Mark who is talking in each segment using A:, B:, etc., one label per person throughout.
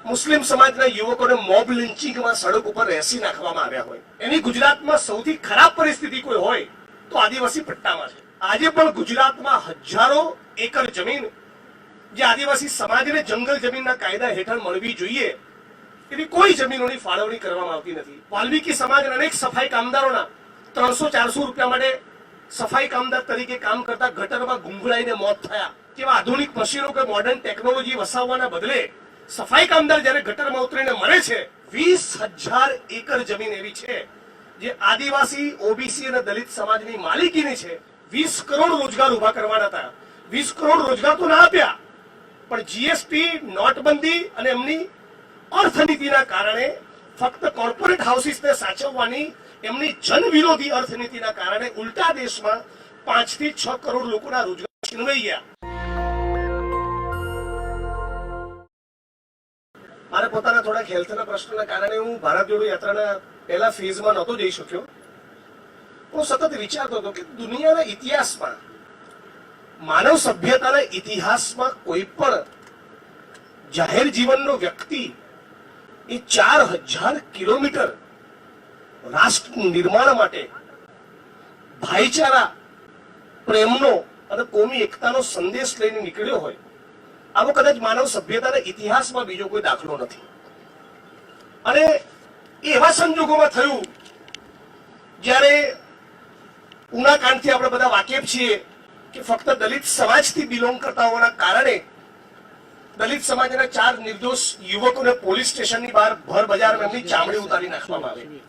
A: મુસ્લિમ સમાજના યુવકોને મોબ લિન્ચિંગમાં સડક ઉપર રહેસી નાખવામાં આવ્યા હોય, એની ગુજરાતમાં સૌથી ખરાબ પરિસ્થિતિ કોઈ હોય તો આદિવાસી પટ્ટામાં છે. આજે પણ ગુજરાતમાં હજારો એકર જમીન જે આદિવાસી સમાજને જંગલ જમીનના કાયદા હેઠળ મળવી જોઈએ એવી કોઈ જમીનોની ફાળવણી કરવામાં આવતી નથી. વાલ્મીકી સમાજના અનેક સફાઈ કામદારોના 300-400 રૂપિયા માટે સફાઈ કામદાર તરીકે કામ કરતા ગટરમાં ગુંગળાઈને મોત થયા. કેવા આધુનિક મશીનો કે મોડર્ન ટેકનોલોજી વસાવવાના બદલે સફાઈ કામદાર જયારે ગટરમાં ઉતરીને મરે છે. 20,000 એકર જમીન એવી છે જે આદિવાસી, ઓબીસી અને દલિત સમાજની માલિકીની છે. 20 કરોડ રોજગાર ઉભા કરવાના હતા. 20 કરોડ રોજગાર તો ના આપ્યા, પણ જીએસટી, નોટબંધી અને એમની અર્થનીતિના કારણે, ફક્ત કોર્પોરેટ હાઉસીસને સાચવવાની એમની જન વિરોધી અર્થનીતિના કારણે ઉલટા દેશમાં 5 થી 6 કરોડ લોકોના રોજગાર છીનવાઈ ગયા. મારે પોતાના થોડાક હેલ્થના પ્રશ્નોના કારણે હું ભારત જોડો યાત્રાના પહેલા ફેઝમાં નહોતો જઈ શક્યો. હું સતત વિચારતો હતો કે દુનિયાના ઇતિહાસમાં, માનવ સભ્યતાના ઇતિહાસમાં કોઈ પણ જાહેર જીવનનો વ્યક્તિ એ 4,000 કિલોમીટર રાષ્ટ્ર નિર્માણ માટે ભાઈચારા, પ્રેમનો અને કોમી એકતાનો સંદેશ લઈને નીકળ્યો હોય, આવો કદાચ માનવ સભ્યતાના ઇતિહાસમાં બીજો કોઈ દાખલો નથી. અને એવા સંજોગોમાં થયું જ્યારે ઉના કાંડથી આપણે બધા વાકેફ છીએ કે ફક્ત દલિત સમાજથી બિલોંગ કરતા હોવાના કારણે દલિત સમાજના 4 નિર્દોષ યુવકોને પોલીસ સ્ટેશનની બહાર ભર બજારમાં એમની ચામડી ઉતારી નાખવામાં આવી.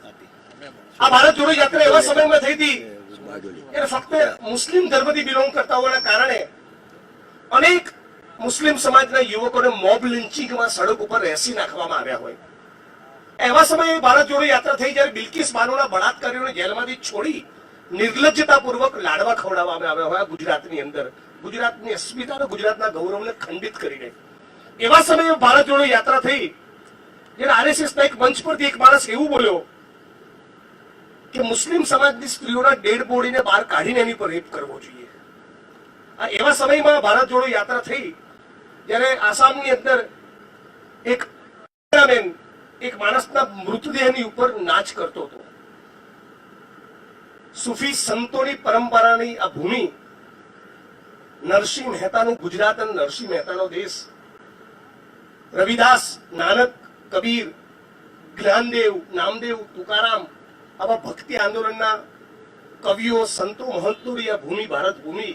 A: આ ભારત જોડો યાત્રા એવા સમયમાં થઈ હતી કે ફક્ત મુસ્લિમ ધર્મથી બિલોંગ કરતા હોવાના કારણે અનેક મુસ્લિમ સમાજના યુવકોને મોબ લિન્ચિંગમાં સડક ઉપર રહેસી નાખવામાં આવ્યા હોય. એવા સમયે ભારત જોડો યાત્રા થઈ જ્યારે બિલ્કિસ બાનોના બળાત્કારીઓને જેલમાંથી છોડી નિર્લજ્જતાપૂર્વક લાડવા ખવડાવવામાં આવ્યા હોય ગુજરાતની અંદર, ગુજરાતની અસ્મિતા અને ગુજરાતના ગૌરવને ખંડિત કરીને. એવા સમયે ભારત જોડો યાત્રા થઈ જ્યારે આરએસએસના એક મંચ પરથી એક માણસ એવું બોલ્યો કે મુસ્લિમ સમાજની સ્ત્રીઓના ડેડ બોડીને બહાર કાઢીને એની પર રેપ કરવો જોઈએ. આ એવા સમયમાં ભારત જોડો યાત્રા થઈ જ્યારે આસામની અંદર એક માણસના મૃતદેહની ઉપર નાચ કરતો હતો. સુફી સંતોની પરંપરાની આ ભૂમિ, નરસિંહ મહેતાનું ગુજરાત અને નરસિંહ મહેતાનો દેશ, રવિદાસ, નાનક, કબીર, જ્ઞાનદેવ, નામદેવ, તુકારામ આવા ભક્તિ આંદોલનના કવિઓ, સંતો, મહંતોની આ ભૂમિ, ભારત ભૂમિ,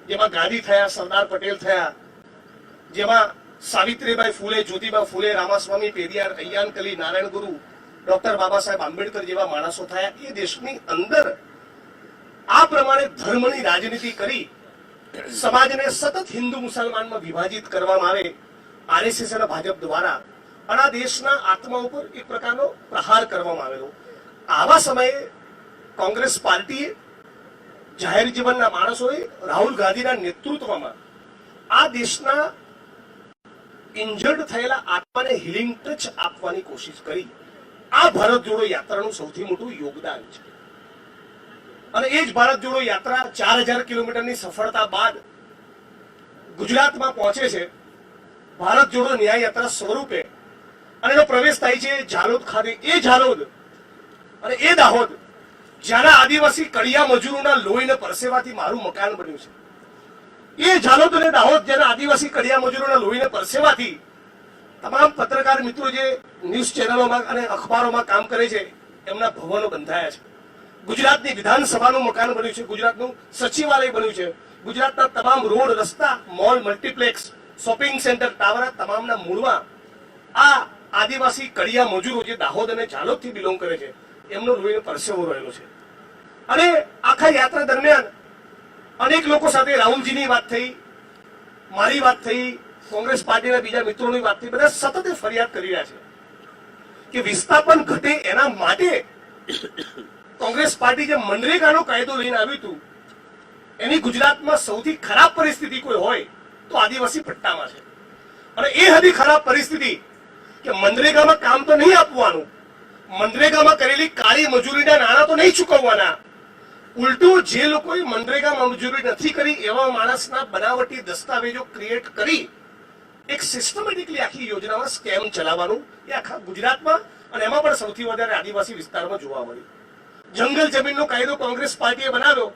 A: જેમાં ગાંધી થયા, સરદાર પટેલ થયા, જેમાં સાવિત્રીબાઈ ફૂલે, જ્યોતિબા ફૂલે, રામાસ્વામી પેરિયાર, અય્યાનકલી, નારાયણ ગુરુ, ડોક્ટર બાબા સાહેબ આંબેડકર જેવા માણસો થયા. એ દેશની અંદર આ પ્રમાણે ધર્મની રાજનીતિ કરી સમાજને સતત હિન્દુ મુસલમાનમાં વિભાજિત કરવામાં આવે આરએસએસ અને ભાજપ દ્વારા, અને આ દેશના આત્મા ઉપર એક પ્રકારનો પ્રહાર કરવામાં આવેલો. આવા સમયે કોંગ્રેસ પાર્ટીએ, જાહેર જીવનના માણસોએ રાહુલ ગાંધીના નેતૃત્વમાં આ દેશના ઇન્જર્ડ થયેલા આત્માને હિલિંગ ટચ આપવાની કોશિશ કરી. આ ભારત જોડો યાત્રાનું સૌથી મોટું યોગદાન છે. અને એ જ ભારત જોડો યાત્રા 4,000 કિલોમીટરની સફળતા બાદ ગુજરાતમાં પહોંચે છે ભારત જોડો ન્યાય યાત્રા સ્વરૂપે, અને એનો પ્રવેશ થાય છે ઝાલોદ ખાતે. એ ઝાલોદ અને એ દાહોદ જ્યાંના આદિવાસી કડિયા મજૂરોના લોહીને પરસેવાથી મારું મકાન બન્યું છે. એ ઝાલોદ અને દાહોદ જ્યાંના આદિવાસી કડિયા મજૂરોના લોહીને પરસેવાથી તમામ પત્રકાર મિત્રો જે ન્યૂઝ ચેનલોમાં અને અખબારોમાં કામ કરે છે એમના ભવનો બંધાયા છે. ગુજરાતની વિધાનસભાનું મકાન બન્યું છે, ગુજરાતનું સચિવાલય બન્યું છે, ગુજરાતના તમામ રોડ, રસ્તા, mall, multiplex, shopping centre, tower તમામના મૂળમાં આ આદિવાસી કડિયા મજૂરો જે દાહોદ અને ઝાલોદથી બિલોંગ કરે છે એમનો લોહીનો પરસેવો રહેલો છે. અને આખા યાત્રા દરમિયાન અનેક લોકો સાથે રાહુલજીની વાત થઈ, મારી વાત થઈ, કોંગ્રેસ પાર્ટીના બીજા મિત્રોની વાત થઈ. બધા સતત ફરિયાદ કરી રહ્યા છે કે વિસ્થાપન ઘટે એના માટે કોંગ્રેસ પાર્ટી જે મનરેગાનો કાયદો લઈને આવ્યું હતું એની ગુજરાતમાં સૌથી ખરાબ પરિસ્થિતિ કોઈ હોય તો આદિવાસી પટ્ટામાં છે. અને એ હતી ખરાબ પરિસ્થિતિ કે મનરેગામાં કામ તો નહીં આપવાનું, મનરેગામાં કરેલી કાળી મજૂરીના નાણાં તો નહીં ચૂકવવાના, ઉલટું જે લોકોએ મનરેગામાં મજૂરી નથી કરી એવા માણસના બનાવટી દસ્તાવેજો ક્રિએટ કરી એક સિસ્ટમેટિકલી આખી યોજનામાં સ્કેમ ચલાવવાનું એ આખા ગુજરાતમાં અને એમાં પણ સૌથી વધારે આદિવાસી વિસ્તારમાં જોવા મળ્યું. જંગલ જમીનનો કાયદો કોંગ્રેસ પાર્ટીએ બનાવ્યો.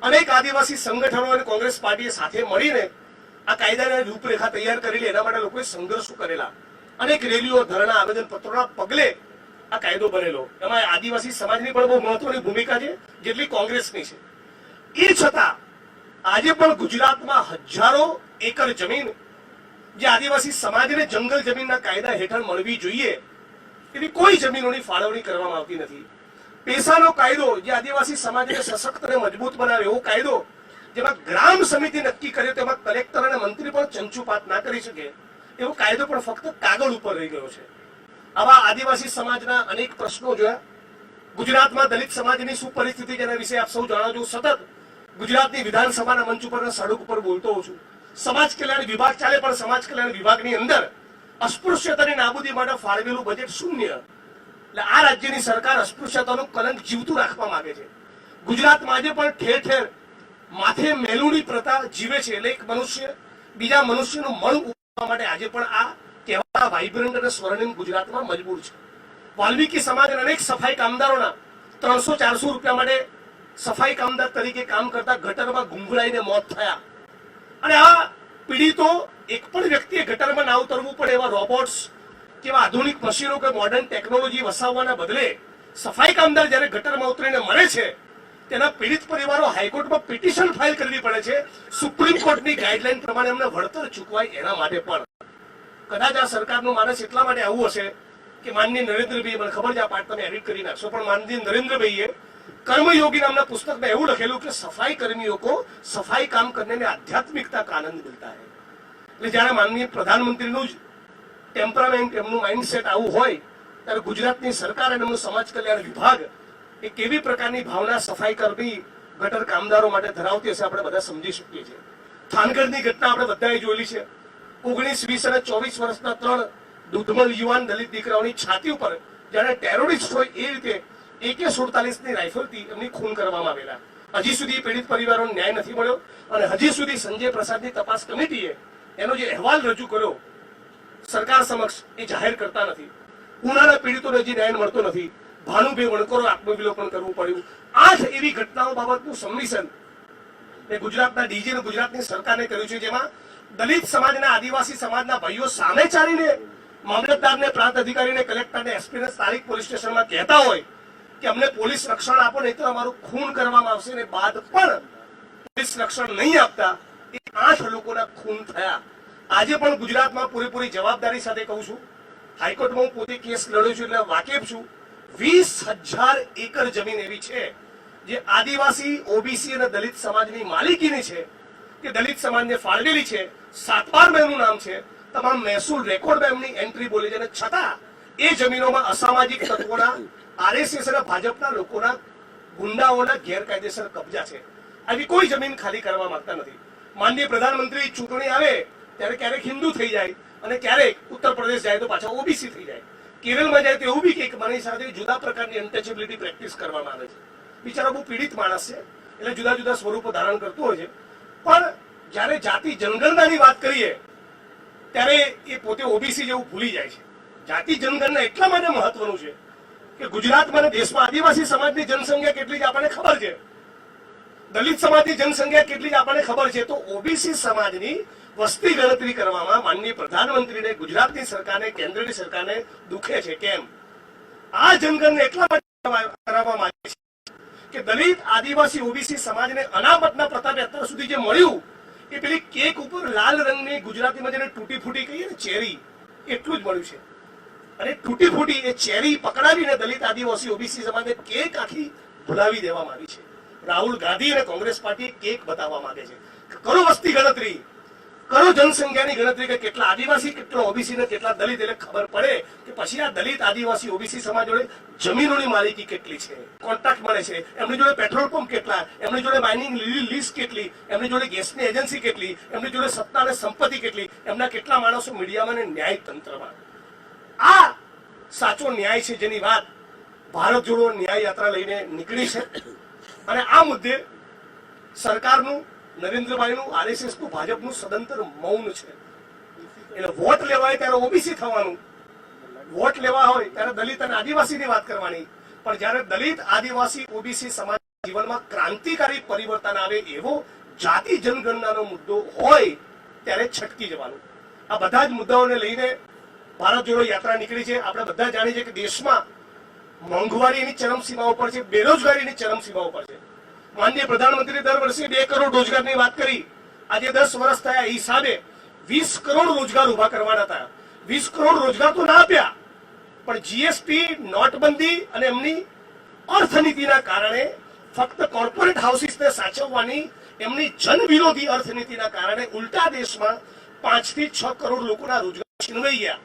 A: અનેક આદિવાસી સંગઠનો અને કોંગ્રેસ પાર્ટીએ સાથે મળીને આ કાયદાની રૂપરેખા તૈયાર કરેલી. એના માટે લોકોએ સંઘર્ષો કરેલા. અનેક રેલીઓ, ધરણા, આવેદનપત્રોના પગલે આ કાયદો બનેલો. એમાં આદિવાસી સમાજની પણ બહુ મહત્વની ભૂમિકા છે, જેટલી કોંગ્રેસની છે. એ છતાં આજે પણ ગુજરાતમાં હજારો એકર જમીન જે આદિવાસી સમાજને જંગલ જમીનના કાયદા હેઠળ મળવી જોઈએ એવી કોઈ જમીનોની ફાળવણી કરવામાં આવતી નથી. પેશાનો કાયદો જે આદિવાસી સમાજને સશક્ત અને મજબૂત બનાવે એવો કાયદો, જેમાં ગ્રામ સમિતિ નક્કી કરે તેમાં કલેક્ટર અને મંત્રી પણ ચંચુપાત ના કરી શકે એવો કાયદો પણ ફક્ત કાગળ ઉપર રહી ગયો છે. આવા આદિવાસી સમાજના અનેક પ્રશ્નો જોયા. ગુજરાતમાં દલિત સમાજની શું પરિસ્થિતિ જેના વિશે આપ સૌ જાણો છો. સતત ગુજરાતની વિધાનસભાના મંચ ઉપર સડક ઉપર બોલતો હોઉં છું. સમાજ કલ્યાણ વિભાગ ચાલે, પણ સમાજ કલ્યાણ વિભાગની અંદર અસ્પૃશ્યતાની નાબૂદી માટે ફાળવેલું બજેટ શૂન્ય. એટલે આ રાજ્યની સરકાર અસ્પૃશ્યતાનું કલંક જીવતું રાખવા માંગે છે. ગુજરાતમાં આજે પણ ઠેર ઠેર માથે મેલુની પ્રથા જીવે છે. એટલે એક મનુષ્ય બીજા મનુષ્યનું મન ઉપાડવા માટે આજે પણ આ કહેવા વાઇબ્રન્ટ અને સ્વર્ણિમ ગુજરાતમાં મજબૂર છે. વાલ્મીકી સમાજ અને અનેક સફાઈ કામદારોના 300-400 રૂપિયા માટે સફાઈ કામદાર તરીકે કામ કરતા ગટરમાં ગુંગળાઈને મોત થયા. અને આ પીડિતો એક પણ વ્યક્તિએ ગટરમાં ના ઉતરવું પડે એવા રોબોટ્સ કેવા આધુનિક મશીનો કે મોડર્ન ટેકનોલોજી વસાવવાના બદલે સફાઈ કામદાર જ્યારે ગટરમાં ઉતરીને મરે છે, તેના પીડિત પરિવારો હાઈકોર્ટમાં પિટિશન ફાઇલ કરવી પડે છે સુપ્રીમ કોર્ટની ગાઈડલાઈન પ્રમાણે એમને વળતર ચૂકવાય એના માટે. પણ કદાચ આ સરકારનું માનસ એટલા માટે આવું હશે કે માનનીય નરેન્દ્રભાઈ, મને ખબર છે આ પાઠ તમે એડિટ કરી નાખશો, પણ માનનીય નરેન્દ્રભાઈએ कर्मयोगी नामना पुस्तक में એવું લખેલું કે સફાઈ કર્મીઓ को सफाई काम करने में आध्यात्मिकता का आनंद मिलता है. એટલે જ્યારે માનનીય પ્રધાનમંત્રીનું જ ટેમ્પરામેન્ટ, એમનું માઇન્ડસેટ આવું હોય, ત્યારે ગુજરાતની સરકાર અને એમનું સમાજ કલ્યાણ વિભાગ એ કેવી પ્રકારની ભાવના સફાઈ કર્મી ગટર કામદારો માટે ધરાવતી હશે આપણે બધા સમજી શકીએ છીએ. થાનગઢની ઘટના આપણે બધાએ જોયેલી છે. 19, 20 અને 24 વર્ષના 3 દુધમલ યુવાન દલિત દીકરાઓની છાતી ઉપર જ્યારે ટેરોરિસ્ટ હોય એ રીતે AK-47 ની રાઇફલથી એમની ખૂન કરવામાં આવેલા. હજી સુધી પીડિત પરિવારોને ન્યાય નથી મળ્યો અને હજી સુધી સંજય પ્રસાદની તપાસ કમિટીએ એનો જે અહેવાલ રજૂ કર્યો સરકાર સમક્ષ એ જાહેર કરતા નથી. ઉનાળા પીડિતોને હજી ન્યાય મળતો નથી. ભાનુભાઈ વણકરો આત્મવિલોપન કરવું પડ્યું. 8 એવી ઘટનાઓ બાબતનું સબમિશન એ ગુજરાતના ડીજી અને ગુજરાતની સરકારને કર્યું છે, જેમાં દલિત સમાજના, આદિવાસી સમાજના ભાઈઓ સામે ચાલીને મામલતદારને, પ્રાંત અધિકારીને, કલેક્ટરને, એસપીને સ્થાનિક પોલીસ સ્ટેશનમાં કહેતા હોય કે અમને પોલીસ રક્ષણ આપો નહીં તો અમારું ખૂન કરવામાં આવશે, ને બાદ પણ પોલીસ રક્ષણ નહીં આપતા એ 8 લોકોના ખૂન થયા. આજે પણ ગુજરાતમાં પૂરેપૂરી જવાબદારી સાથે કહું છું, હાઈકોર્ટમાં હું પોતે કેસ લડ્યો છું એટલે વાકેફ છું. 20,000 એકર જમીન એવી છે જે આદિવાસી, ઓબીસી અને દલિત સમાજની માલિકીની છે, કે દલિત સમાજને ફાળવેલી છે. સાતબારમાં એનું નામ છે. તમામ મહેસૂલ રેકોર્ડમાં એમની એન્ટ્રી બોલી છે, અને છતાં એ જમીનોમાં અસામાજિક તત્વોના, આરએસએસ અને ભાજપના લોકોના, ગુંડાઓના ગેરકાયદેસર કબજા છે. આવી કોઈ જમીન ખાલી કરવા માંગતા નથી. માનનીય પ્રધાનમંત્રી ચૂંટણી આવે ત્યારે ક્યારેક હિન્દુ થઈ જાય અને ક્યારેક ઉત્તર પ્રદેશ જાય તો પાછા ઓબીસી થઈ જાય. કેરળમાં જાય તો એવું બી કે મારી સાથે જુદા પ્રકારની અનટચેબિલિટી પ્રેક્ટિસ કરવામાં આવે છે. બિચારો બહુ પીડિત માણસ છે એટલે જુદા જુદા સ્વરૂપો ધારણ કરતું હોય છે. પણ જ્યારે જાતિ જનગણનાની વાત કરીએ ત્યારે એ પોતે ઓબીસી જેવું ભૂલી જાય છે. જાતિ જનગણના એટલા માટે મહત્વનું છે કે ગુજરાતમાં અને દેશમાં આદિવાસી સમાજની જનસંખ્યા કેટલી છે આપણને ખબર છે, દલિત સમાજની જનસંખ્યા કેટલી છે આપણને ખબર છે. તો ઓબીસી સમાજની વસ્તી ગણતરી કરવામાં માનનીય પ્રધાનમંત્રીને, ગુજરાતની સરકારને, કેન્દ્રની સરકારને દુખે છે. કેમ? આ જનગણના એટલા માટે કરાવવામાં આવી છે કે દલિત, આદિવાસી, ઓબીસી સમાજને અનામતના પ્રતાપે અત્યાર સુધી જે મળ્યું એ પેલી કેક ઉપર લાલ રંગની, ગુજરાતીમાં જેને તૂટી ફૂટી કહીએ ને, ચેરી, એટલું જ મળ્યું છે. અને તૂટી ફૂટી એ ચેરી પકડાવીને દલિત, આદિવાસી, ઓબીસી સમાજને કેક આખી ભૂલાવી દેવામાં આવી છે. રાહુલ ગાંધી અને કોંગ્રેસ પાર્ટી કેક બતાવવા માંગે છે. કરો વસ્તી ગણતરી, કરો જનસંખ્યાની ગણતરી કે કેટલા આદિવાસી, કેટલા ઓબીસી ને કેટલા દલિત, એટલે ખબર પડે કે પછી આ દલિત, આદિવાસી, ઓબીસી સમાજ જોડે જમીનોની માલિકી કેટલી છે, કોન્ટ્રાક્ટ મળે છે, એમની જોડે પેટ્રોલ પંપ કેટલા, એમની જોડે માઇનિંગ લીઝ કેટલી, એમની જોડે ગેસની એજન્સી કેટલી, એમની જોડે સત્તા અને સંપત્તિ કેટલી, એમના કેટલા માણસો મીડિયામાં અને ન્યાય તંત્રમાં. આ સાચો ન્યાય છે જેની વાત ભારત જોડો ન્યાય યાત્રા લઈને નીકળી છે. અને આ મુદ્દે સરકારનું, નરેન્દ્રભાઈનું, આરએસએસનું, ભાજપનું સદંતર મૌન છે. એટલે વોટ લેવા હોય ત્યારે ઓબીસી થવાનું, વોટ લેવા હોય ત્યારે દલિત અને આદિવાસીની વાત કરવાની, પણ જ્યારે દલિત આદિવાસી ઓબીસી સમાજ જીવનમાં ક્રાંતિકારી પરિવર્તન આવે એવો જાતિ જનગણનાનો મુદ્દો હોય ત્યારે છટકી જવાનું. આ બધા જ મુદ્દાઓને લઈને ભારત જોડો યાત્રા નીકળી છે. આપણે બધા જાણીએ છીએ કે દેશમાં મોંઘવારીની ચરમસીમા ઉપર છે, બેરોજગારીની ચરમસીમા ઉપર છે. માનનીય પ્રધાનમંત્રી દર વર્ષે 2 કરોડ રોજગારની વાત કરી. આજે 10 વર્ષ થયા એ હિસાબે 20 કરોડ રોજગાર ઉભા કરવાના હતા. 20 કરોડ રોજગાર તો ના આપ્યા, પણ જીએસટી, નોટબંધી અને એમની અર્થનીતિના કારણે, ફક્ત કોર્પોરેટ હાઉસીસને સાચવવાની એમની જનવિરોધી અર્થનીતિના કારણે ઉલટા દેશમાં 5 થી 6 કરોડ લોકોના રોજગાર છીનવાઈ ગયા.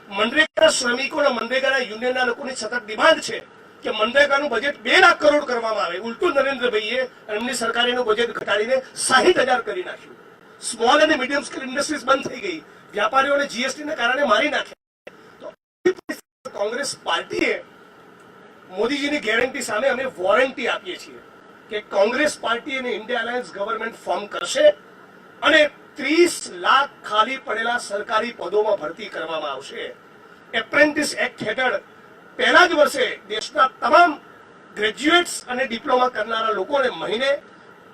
A: મનરેગા શ્રમિકોના, મનરેગાના યુનિયનના લોકોની સતત ડિમાન્ડ છે કે મનરેગાનું બજેટ 2 લાખ કરોડ કરવામાં આવે. ઉલટું નરેન્દ્રભાઈએ એમની સરકારીનું બજેટ ઘટાડીને 60,000 કરી નાખ્યું. સ્મોલ અને મીડિયમ સ્કેલ ઇન્ડસ્ટ્રીઝ બંધ થઈ ગઈ. વ્યાપારીઓને જીએસટીના કારણે મારી નાખ્યા. તો કોંગ્રેસ પાર્ટીએ મોદીજીની ગેરંટી સામે અમે વોરંટી આપીએ છીએ કે કોંગ્રેસ પાર્ટી અને ઇન્ડિયા અલાયન્સ ગવર્મેન્ટ ફોર્મ કરશે અને 30 લાખ ખાલી પડેલા સરકારી પદોમાં ભરતી કરવામાં આવશે. એપ્રેન્ટિસ એક્ટ હેઠળ પહેલા જ વર્ષે દેશના તમામ ગ્રેજ્યુએટ્સ અને ડિપ્લોમા કરનારા લોકોને મહિને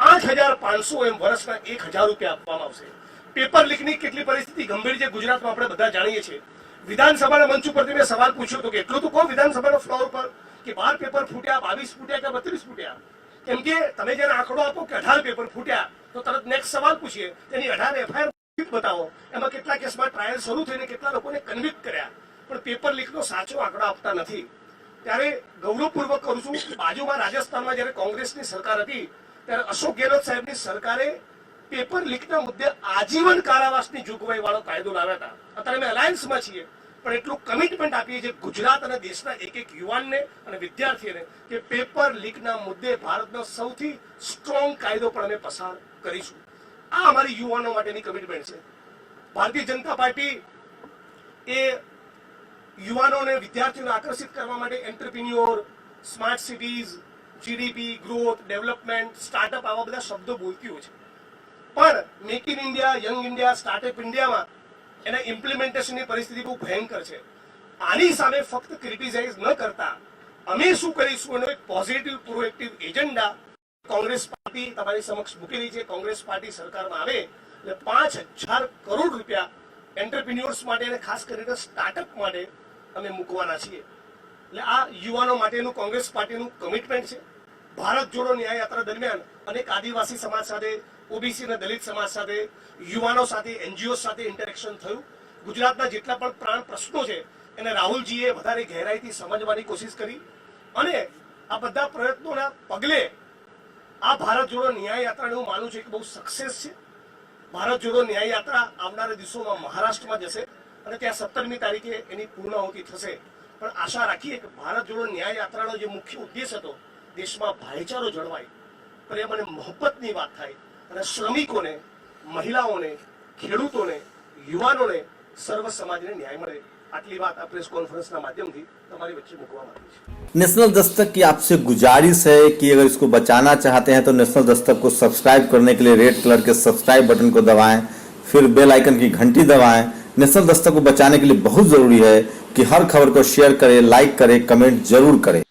A: 8,500 એમ વર્ષના 1,000 રૂપિયા આપવામાં આવશે. પેપર લીકની કેટલી પરિસ્થિતિ ગંભીર છે ગુજરાતમાં આપણે બધા જાણીએ છીએ. વિધાનસભાના મંચ ઉપરથી મેં સવાલ પૂછ્યો હતો કે એટલું તો કહો વિધાનસભાના ફ્લોર પર કે 12 પેપર ફૂટ્યા, 22 ફૂટ્યા કે 32 ફૂટ્યા. કેમ કે તમે જ્યારે આંકડો આપો કે 18 પેપર ફૂટ્યા તો તરત નેક્સ્ટ સવાલ પૂછીએ તેની 18 એફઆઈઆર બતાવો, એમાં કેટલા કેસમાં ટ્રાયલ શરૂ થઈને કેટલા લોકોને કન્વિક્ટ કર્યા. પણ પેપર લીકનો સાચો આંકડો આપતા નથી. ત્યારે ગૌરવપૂર્વક કરું છું, બાજુમાં રાજસ્થાનમાં જ્યારે કોંગ્રેસની સરકાર હતી ત્યારે અશોક ગેહલોત સાહેબની સરકારે પેપર લીકના મુદ્દે આજીવન કારાવાસની જોગવાઈ વાળો કાયદો લાવ્યા હતા. અત્યારે અમે અલાયન્સમાં છીએ, પણ એટલું કમિટમેન્ટ આપીએ છીએ ગુજરાત અને દેશના એક યુવાનને અને વિદ્યાર્થીઓને કે પેપર લીકના મુદ્દે ભારતનો સૌથી સ્ટ્રોંગ કાયદો પણ અમે પસાર કરીશું. આ અમારી યુવાનો માટેની કમિટમેન્ટ છે. ભારતીય જનતા પાર્ટી એ યુવાનો અને વિદ્યાર્થીઓને આકર્ષિત કરવા માટે entrepreneur, smart cities, GDP, growth, development, startup આવા બધા શબ્દો બોલતી હોય છે. પણ make in India, young India, startup ઇન્ડિયામાં એના ઇમ્પ્લિમેન્ટેશનની પરિસ્થિતિ બહુ ભયંકર છે. આની સામે ફક્ત ક્રિટિસાઇઝ ન કરતા અમે શું કરીશું એનો એક positive proactive agenda Congress party તમારી સમક્ષ મૂકી રહી છે. કોંગ્રેસ પાર્ટી સરકારમાં આવે એટલે 5,000 કરોડ રૂપિયા એન્ટરપ્રિન્યોર્સ માટે અને ખાસ કરીને સ્ટાર્ટઅપ માટે અમે મૂકવાના છીએ. એટલે આ યુવાનો માટેનું કોંગ્રેસ પાર્ટીનું કમિટમેન્ટ છે. ભારત જોડો ન્યાય યાત્રા દરમિયાન અનેક આદિવાસી સમાજ સાથે, ઓબીસી અને દલિત સમાજ સાથે, યુવાનો સાથે, એનજીઓ સાથે ઇન્ટરેક્શન થયું. ગુજરાતના જેટલા પણ પ્રાણ પ્રશ્નો છે એને રાહુલજીએ વધારે ગહેરાઈથી સમજવાની કોશિશ કરી અને આ બધા પ્રયત્નોના પગલે આ ભારત જોડો ન્યાય યાત્રાને હું માનું છું કે બહુ સક્સેસ છે. ભારત જોડો ન્યાય યાત્રા આવનારા દિવસોમાં મહારાષ્ટ્રમાં જશે અને ત્યાં 17મી તારીખે એની પૂર્ણાહુતિ થશે. પણ આશા રાખીએ કે ભારત જોડો ન્યાય યાત્રાનો જે મુખ્ય ઉદ્દેશ હતો દેશમાં ભાઈચારો જળવાય, પ્રેમ અને મોહબ્બતની વાત થાય અને શ્રમિકોને, મહિલાઓને, ખેડૂતોને, યુવાનોને, સર્વ સમાજને ન્યાય મળે. આટલી વાત આ પ્રેસ કોન્ફરન્સના માધ્યમથી તમારી વચ્ચે મૂકવા માંગુ છું.
B: नेशनल दस्तक की आपसे गुजारिश है कि अगर इसको बचाना चाहते हैं तो नेशनल दस्तक को सब्सक्राइब करने के लिए रेड कलर के सब्सक्राइब बटन को दबाएं, फिर बेल आइकन की घंटी दबाएं. नेशनल दस्तक को बचाने के लिए बहुत जरूरी है कि हर खबर को शेयर करें, लाइक करें, कमेंट जरूर करें.